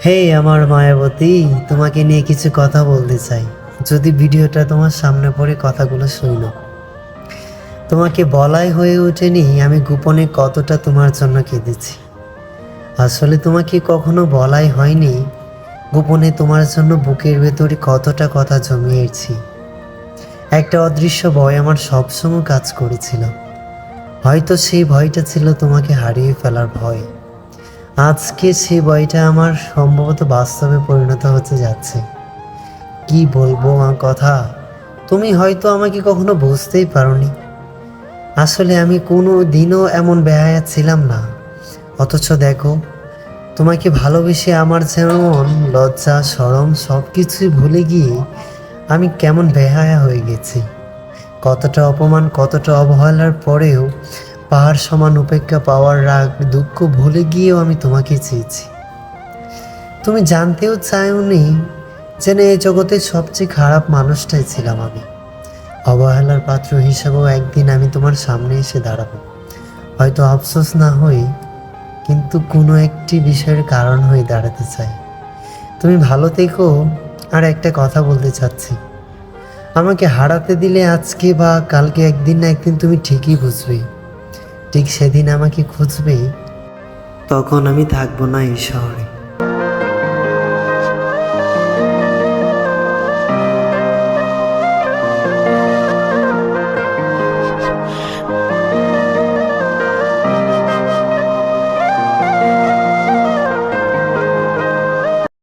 হে আমার মায়াবতী, তোমাকে নিয়ে কিছু কথা বলতে চাই। যদি ভিডিওটা তোমার সামনে পড়ে কথাগুলো শুনো। তোমাকে বলাই হয়ে ওঠেনি আমি গোপনে কতটা তোমার জন্য কেঁদেছি। আসলে তোমাকে কখনো বলাই হয়নি গোপনে তোমার জন্য বুকের ভেতরে কতটা কথা জমিয়েছি। একটা অদৃশ্য ভয় আমার সবসময় কাজ করেছিল। হয়তো সেই ভয়টা ছিল তোমাকে হারিয়ে ফেলার ভয়। আজকে সেই ভয়টা আমার সম্ভবত বাস্তবে পরিণত হতে যাচ্ছে। কি বলবো আমার কথা, তুমি হয়তো আমাকে কখনো বুঝতেই পারোনি। আসলে আমি কোনো দিনও এমন বেহায়া ছিলাম না। অথচ দেখো, তোমাকে ভালোবেসে আমার যেমন লজ্জা শরম সব কিছুই ভুলে গিয়ে আমি কেমন বেহায়া হয়ে গেছি। কতটা অপমান, কতটা অবহেলার পরেও পাহাড় সমান উপেক্ষা পাওয়ার রাগ দুঃখ ভুলে গিয়েও আমি তোমাকে চেয়েছি। তুমি জানতেও চাওনি যেন এই জগতের সবচেয়ে খারাপ মানুষটাই ছিলাম আমি। অবহেলার পাত্র হিসেবেও একদিন আমি তোমার সামনে এসে দাঁড়াবো, হয়তো আফসোস না হই, কিন্তু কোনো একটি বিষয়ের কারণ হয়ে দাঁড়াতে চাই। তুমি ভালো থেকো। আর একটা কথা বলতে চাচ্ছি, আমাকে হারাতে দিলে আজকে বা কালকে একদিন না একদিন তুমি ঠিকই বুঝবে। ঠিক সেদিন আমাকে খুঁজবে, তখন আমি থাকবো না এই শহরে।